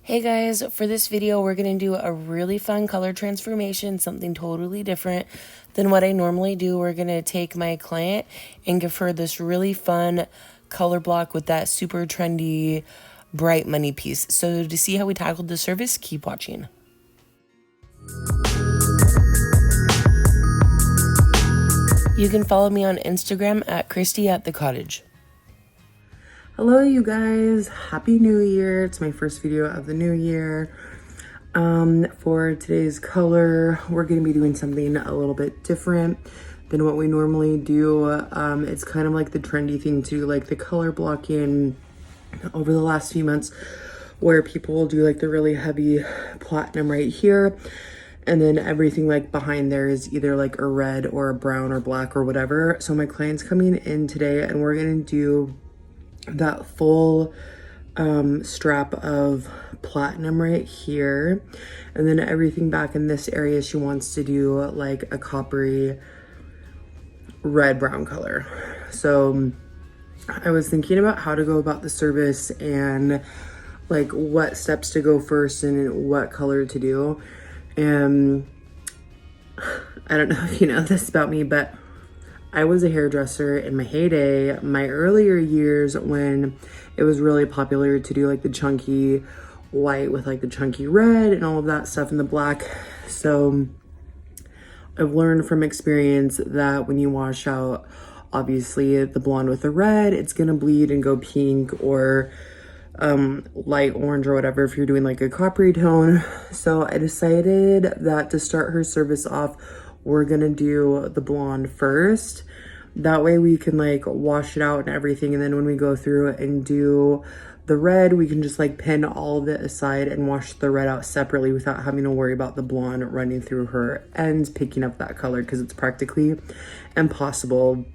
Hey guys, for this video, we're going to do a really fun color transformation, something totally different than what I normally do. We're going to take my client and give her this really fun color block with that super trendy bright money piece. So to see how we tackled the service, keep watching. You can follow me on Instagram at Christy@thecottage. Hello you guys, happy new year. It's my first video of the new year. For today's color, we're going to be doing something a little bit different than what we normally do. It's kind of like the trendy thing to do, like the color blocking over the last few months, where people will do like the really heavy platinum right here, and then everything like behind there is either like a red or a brown or black or whatever. So my client's coming in today and we're going to do that full strap of platinum right here, and then everything back in this area she wants to do like a coppery red brown color. So I was thinking about how to go about the service and like what steps to go first and what color to do. And I don't know if you know this about me, but I was a hairdresser in my heyday, my earlier years, when it was really popular to do like the chunky white with like the chunky red and all of that stuff in the black. So I've learned from experience that when you wash out, obviously the blonde with the red, it's gonna bleed and go pink or light orange or whatever if you're doing like a coppery tone. So I decided that to start her service off, we're gonna do the blonde first. That way we can like wash it out and everything, and then when we go through and do the red, we can just like pin all of it aside and wash the red out separately without having to worry about the blonde running through her ends picking up that color, because it's practically impossible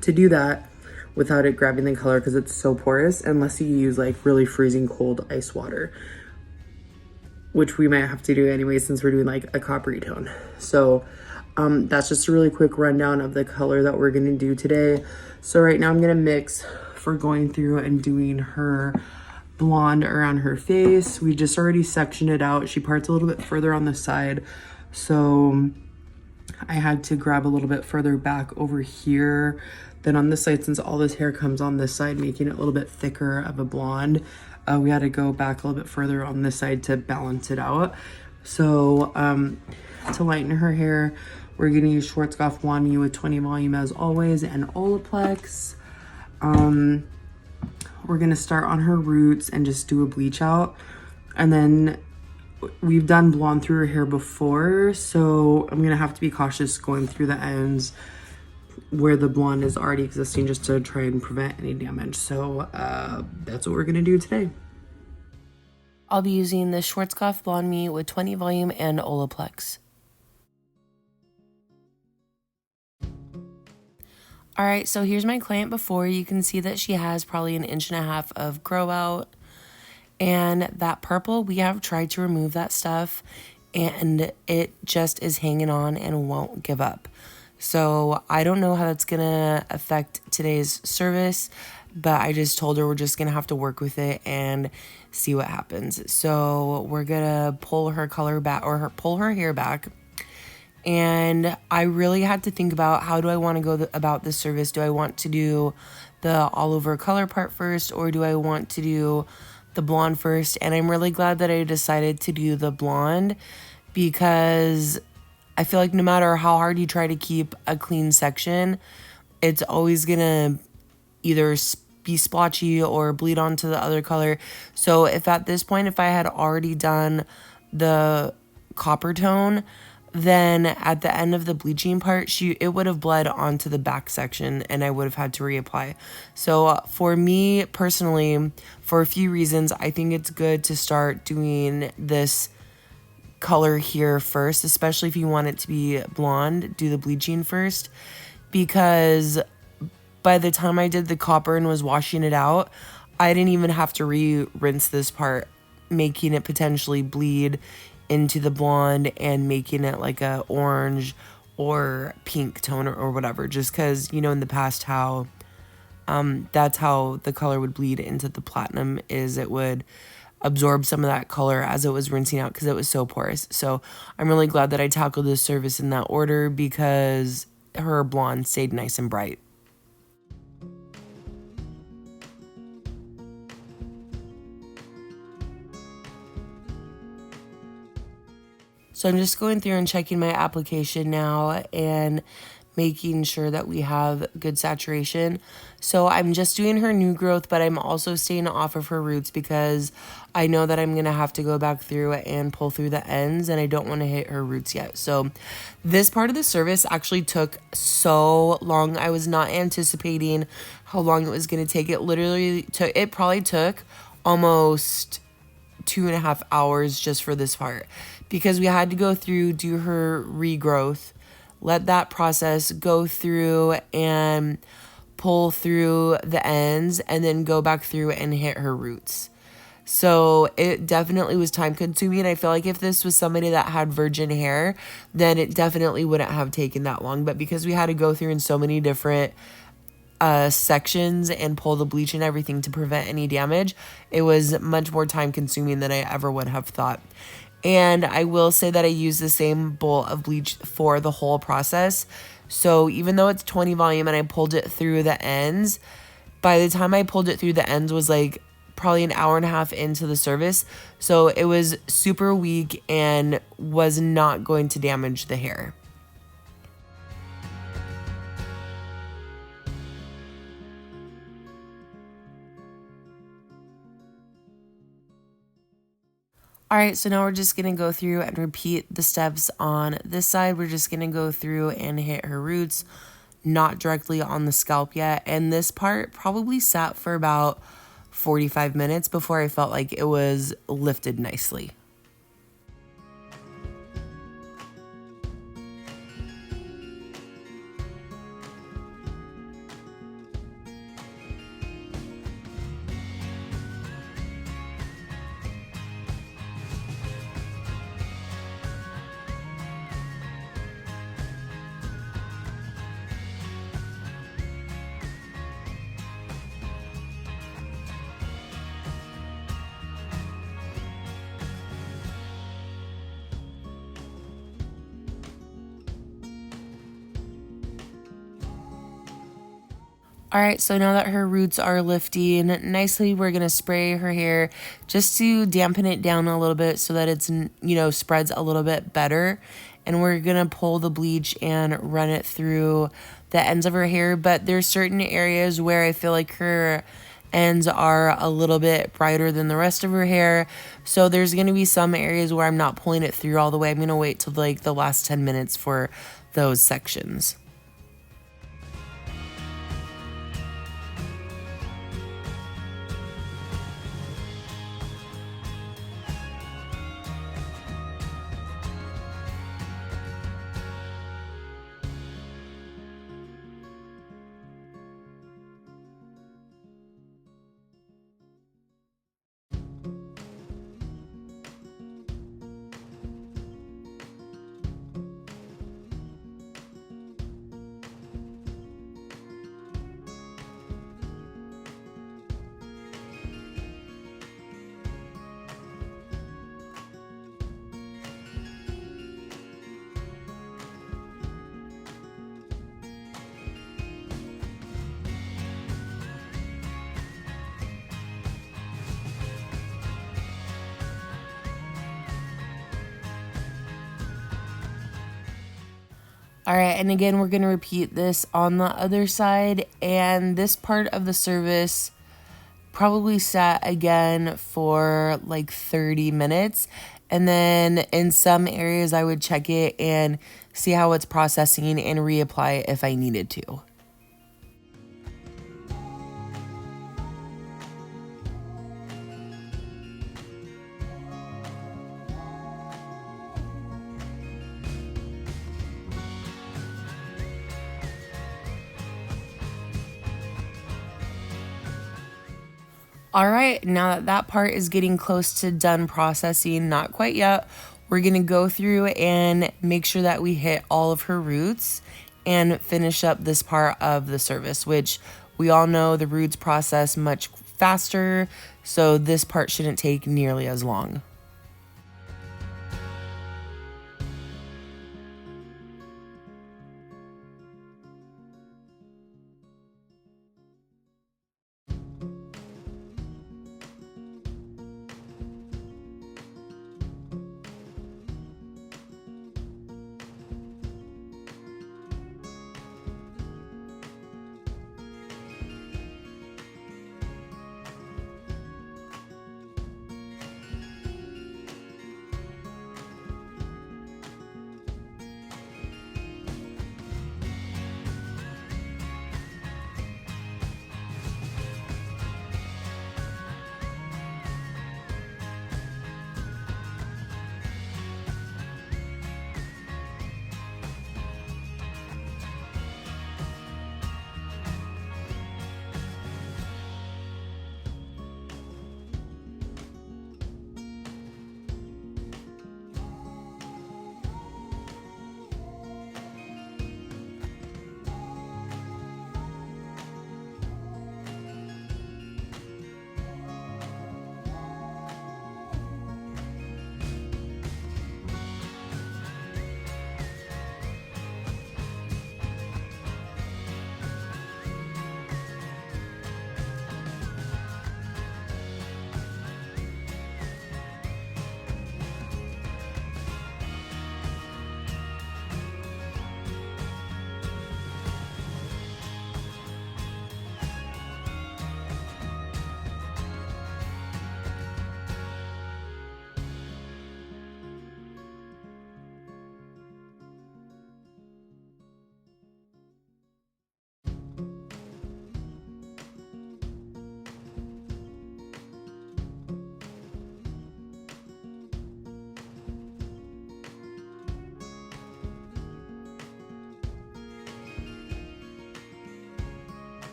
to do that without it grabbing the color, because it's so porous, unless you use like really freezing cold ice water, which we might have to do anyway since we're doing like a coppery tone. So that's just a really quick rundown of the color that we're gonna do today. So right now I'm gonna mix for going through and doing her blonde around her face. We just already sectioned it out. She parts a little bit further on the side, so I had to grab a little bit further back over here than on this side, since all this hair comes on this side, making it a little bit thicker of a blonde. We had to go back a little bit further on this side to balance it out. So to lighten her hair, we're gonna use Schwarzkopf Blonde Me with 20 volume as always, and Olaplex. We're gonna start on her roots and just do a bleach out, and then we've done blonde through her hair before, so I'm gonna have to be cautious going through the ends where the blonde is already existing, just to try and prevent any damage. So that's what we're gonna do today. I'll be using the Schwarzkopf Blonde Me with 20 volume and Olaplex. All right, so here's my client before. You can see that she has probably 1.5 inches of grow out. And that purple, we have tried to remove that stuff and it just is hanging on and won't give up. So I don't know how that's gonna affect today's service, but I just told her we're just gonna have to work with it and see what happens. So we're gonna pull her color back, or pull her hair back. And I really had to think about, how do I want to go about this service? Do I want to do the all over color part first, or do I want to do the blonde first? And I'm really glad that I decided to do the blonde, because I feel like no matter how hard you try to keep a clean section, it's always gonna either be splotchy or bleed onto the other color. So if at this point, if I had already done the copper tone, then at the end of the bleaching part, it would have bled onto the back section and I would have had to reapply. So for me personally, for a few reasons, I think it's good to start doing this color here first, especially if you want it to be blonde, do the bleaching first, because by the time I did the copper and was washing it out, I didn't even have to rinse this part, making it potentially bleed into the blonde and making it like a orange or pink tone or whatever, just because, you know, in the past how that's how the color would bleed into the platinum, is it would absorb some of that color as it was rinsing out because it was so porous. So I'm really glad that I tackled this service in that order because her blonde stayed nice and bright. So I'm just going through and checking my application now and making sure that we have good saturation. So I'm just doing her new growth, but I'm also staying off of her roots because I know that I'm going to have to go back through and pull through the ends, and I don't want to hit her roots yet. So this part of the service actually took so long. I was not anticipating how long it was going to take. It probably took almost 2.5 hours just for this part because we had to go through, do her regrowth, let that process go through and pull through the ends, and then go back through and hit her roots. So it definitely was time consuming. I feel like if this was somebody that had virgin hair, then it definitely wouldn't have taken that long. But because we had to go through in so many different sections and pull the bleach and everything to prevent any damage, it was much more time consuming than I ever would have thought. And I will say that I use the same bowl of bleach for the whole process. So even though it's 20 volume and I pulled it through the ends, by the time I pulled it through the ends was like probably an hour and a half into the service. So it was super weak and was not going to damage the hair. All right, so now we're just going to go through and repeat the steps on this side. We're just going to go through and hit her roots, not directly on the scalp yet. And this part probably sat for about 45 minutes before I felt like it was lifted nicely. All right, so now that her roots are lifting nicely, we're going to spray her hair just to dampen it down a little bit so that it's, spreads a little bit better. And we're going to pull the bleach and run it through the ends of her hair. But there's certain areas where I feel like her ends are a little bit brighter than the rest of her hair. So there's going to be some areas where I'm not pulling it through all the way. I'm going to wait till like the last 10 minutes for those sections. All right, and again, we're going to repeat this on the other side. And this part of the service probably sat again for like 30 minutes. And then in some areas, I would check it and see how it's processing and reapply it if I needed to. All right, now that that part is getting close to done processing, not quite yet, we're gonna go through and make sure that we hit all of her roots and finish up this part of the service, which we all know the roots process much faster, so this part shouldn't take nearly as long.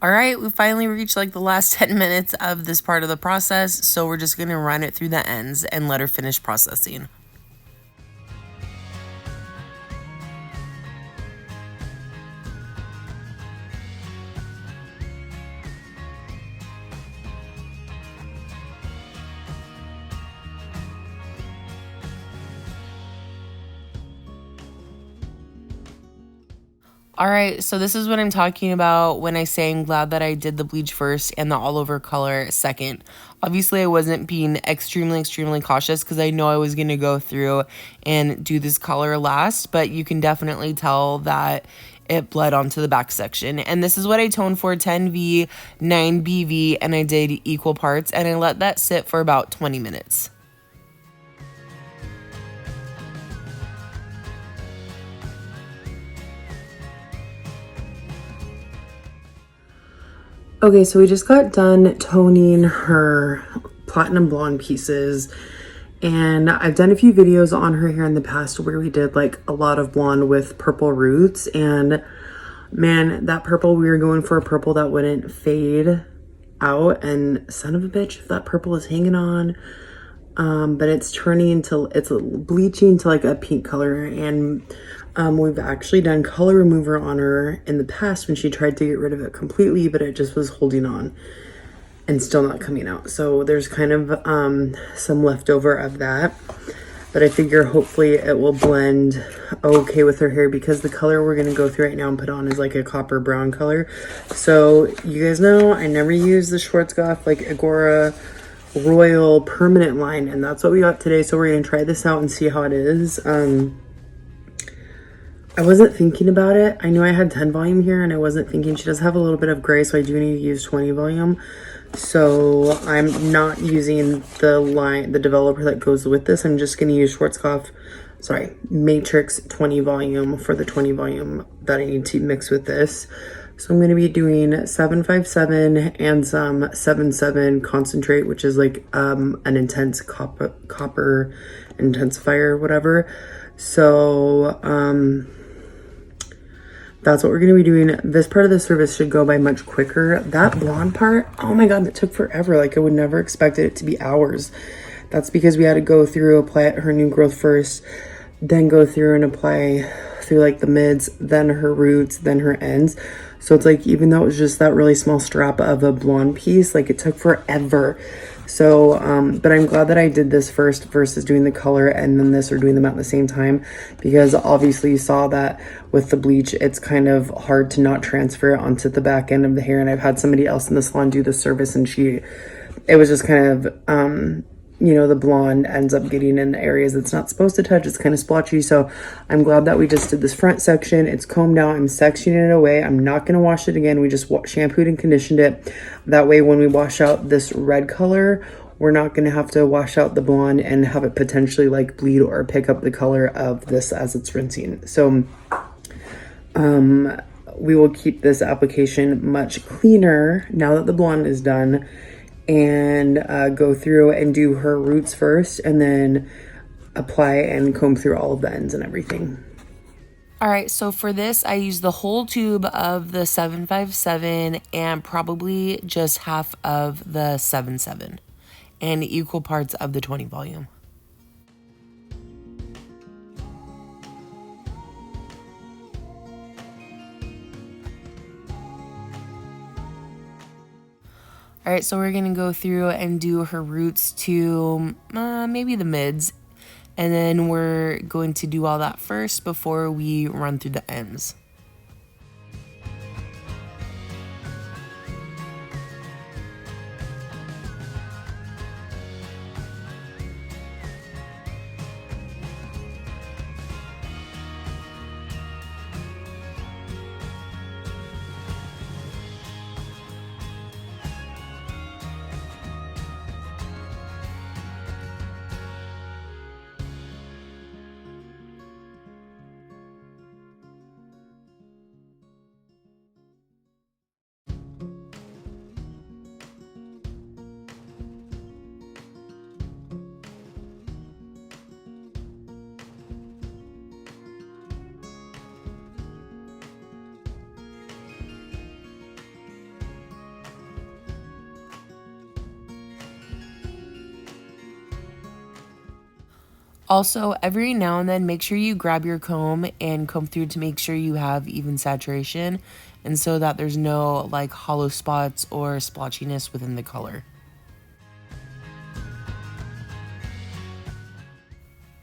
All right, we finally reached like the last 10 minutes of this part of the process, so we're just gonna run it through the ends and let her finish processing. All right, so this is what I'm talking about when I say I'm glad that I did the bleach first and the all over color second. Obviously, I wasn't being extremely cautious because I know I was going to go through and do this color last, but you can definitely tell that it bled onto the back section. And this is what I toned for, 10V, 9BV, and I did equal parts, and I let that sit for about 20 minutes. Okay, so we just got done toning her platinum blonde pieces, and I've done a few videos on her hair in the past where we did like a lot of blonde with purple roots, and man, that purple, we were going for a purple that wouldn't fade out, and son of a bitch, if that purple is hanging on. But it's bleaching to like a pink color, and we've actually done color remover on her in the past when she tried to get rid of it completely, but it just was holding on and still not coming out. So there's kind of some leftover of that, but I figure hopefully it will blend okay with her hair because the color we're going to go through right now and put on is like a copper brown color. So you guys know I never use the Schwarzkopf like Agora Royal permanent line, and that's what we got today. So we're going to try this out and see how it is. I wasn't thinking about it. I knew I had 10 volume here, and I wasn't thinking. She does have a little bit of gray, so I do need to use 20 volume. So I'm not using the developer that goes with this. I'm just going to use Matrix 20 volume for the 20 volume that I need to mix with this. So I'm going to be doing 757 and some 77 concentrate, which is like an intense copper intensifier or whatever. So that's what we're going to be doing. This part of the service should go by much quicker. That blonde part, oh my god, that took forever. Like I would never expect it to be hours. That's because we had to go through, apply her new growth first, then go through and apply through like the mids, then her roots, then her ends. So it's like, even though it was just that really small strap of a blonde piece, like it took forever. So, but I'm glad that I did this first versus doing the color and then this, or doing them at the same time, because obviously you saw that with the bleach, it's kind of hard to not transfer it onto the back end of the hair. And I've had somebody else in the salon do the service, and it was just kind of, you know, the blonde ends up getting in areas it's not supposed to touch. It's kind of splotchy. So I'm glad that we just did this front section. It's combed out. I'm sectioning it away. I'm not going to wash it again. We just shampooed and conditioned it. That way, when we wash out this red color, we're not going to have to wash out the blonde and have it potentially like bleed or pick up the color of this as it's rinsing. So we will keep this application much cleaner now that the blonde is done, and go through and do her roots first, and then apply and comb through all of the ends and everything. All right, so for this, I used the whole tube of the 757 and probably just half of the 77 and equal parts of the 20 volume. All right, so we're gonna go through and do her roots to maybe the mids, and then we're going to do all that first before we run through the ends. Also, every now and then, make sure you grab your comb and comb through to make sure you have even saturation, and so that there's no like hollow spots or splotchiness within the color.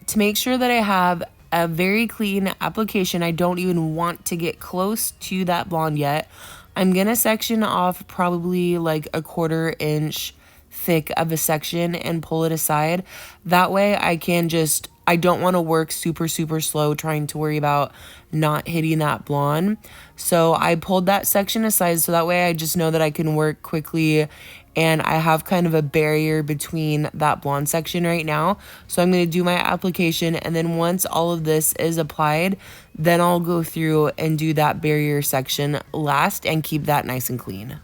To make sure that I have a very clean application, I don't even want to get close to that blonde yet. I'm gonna section off probably like a 1/4 inch thick of a section and pull it aside. That way I don't want to work super slow trying to worry about not hitting that blonde. So I pulled that section aside so that way I just know that I can work quickly, and I have kind of a barrier between that blonde section right now. So I'm going to do my application, and then once all of this is applied, then I'll go through and do that barrier section last and keep that nice and clean.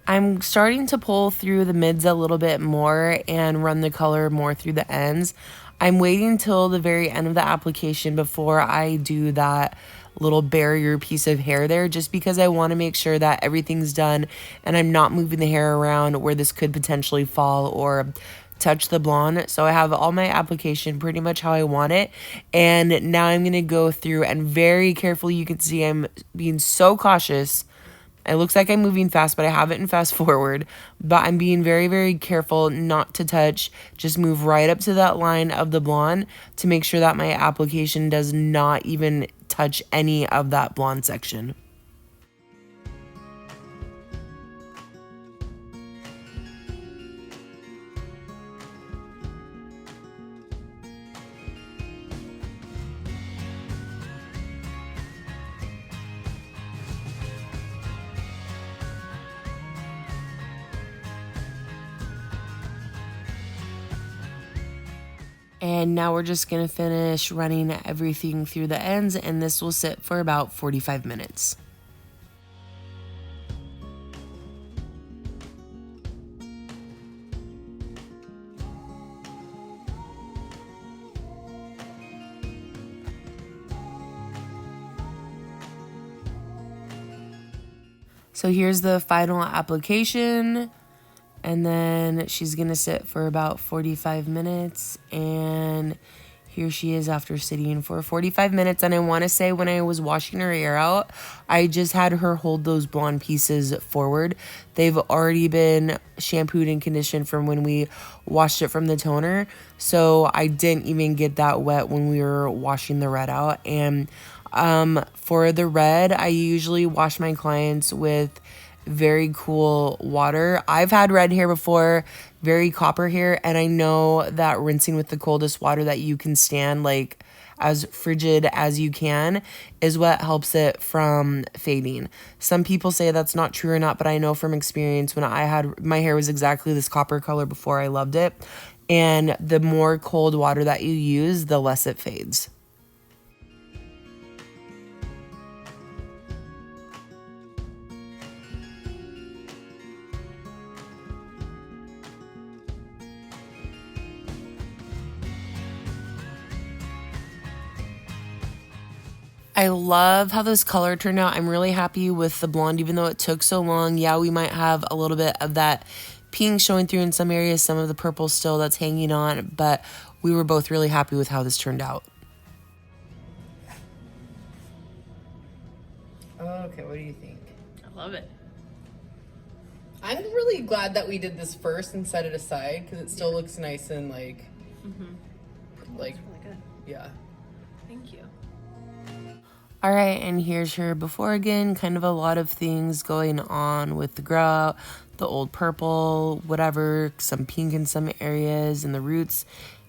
I'm starting to pull through the mids a little bit more and run the color more through the ends. I'm waiting till the very end of the application before I do that little barrier piece of hair there, just because I want to make sure that everything's done and I'm not moving the hair around where this could potentially fall or touch the blonde. So I have all my application pretty much how I want it, and now I'm gonna go through and very carefully, you can see I'm being so cautious. It looks like I'm moving fast, but I have it in fast forward. But I'm being very, very careful not to touch. Just move right up to that line of the blonde to make sure that my application does not even touch any of that blonde section. And now we're just going to finish running everything through the ends, and this will sit for about 45 minutes. So here's the final application. And then she's going to sit for about 45 minutes. And here she is after sitting for 45 minutes. And I want to say when I was washing her hair out, I just had her hold those blonde pieces forward. They've already been shampooed and conditioned from when we washed it from the toner. So I didn't even get that wet when we were washing the red out. And for the red, I usually wash my clients with very cool water. I've had red hair before, very copper hair, and I know that rinsing with the coldest water that you can stand, like as frigid as you can, is what helps it from fading. Some people say that's not true or not, but I know from experience when I had my hair was exactly this copper color before, I loved it. And the more cold water that you use, the less it fades. I love how this color turned out. I'm really happy with the blonde, even though it took so long. Yeah, we might have a little bit of that pink showing through in some areas, some of the purple still that's hanging on, but we were both really happy with how this turned out. Okay, what do you think? I love it. I'm really glad that we did this first and set it aside because it still looks nice and like, Really good. yeah. Thank you. All right, and here's her before again. Kind of a lot of things going on with the grow out, the old purple, whatever, some pink in some areas and the roots.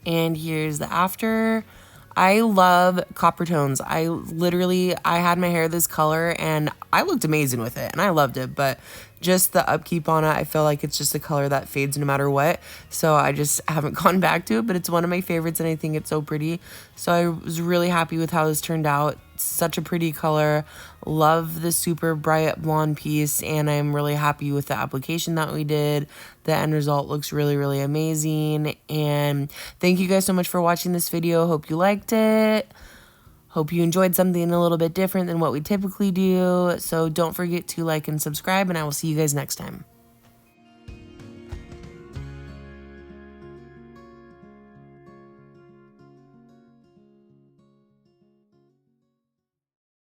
And here's the after. I love copper tones. I had my hair this color and I looked amazing with it and I loved it, but just the upkeep on it, I feel like it's just a color that fades no matter what. So I just haven't gone back to it, but it's one of my favorites and I think it's so pretty. So I was really happy with how this turned out. Such a pretty color. Love the super bright blonde piece, and I'm really happy with the application that we did. The end result looks really, really amazing. And thank you guys so much for watching this video. Hope you liked it. Hope you enjoyed something a little bit different than what we typically do. So don't forget to like and subscribe, and I will see you guys next time.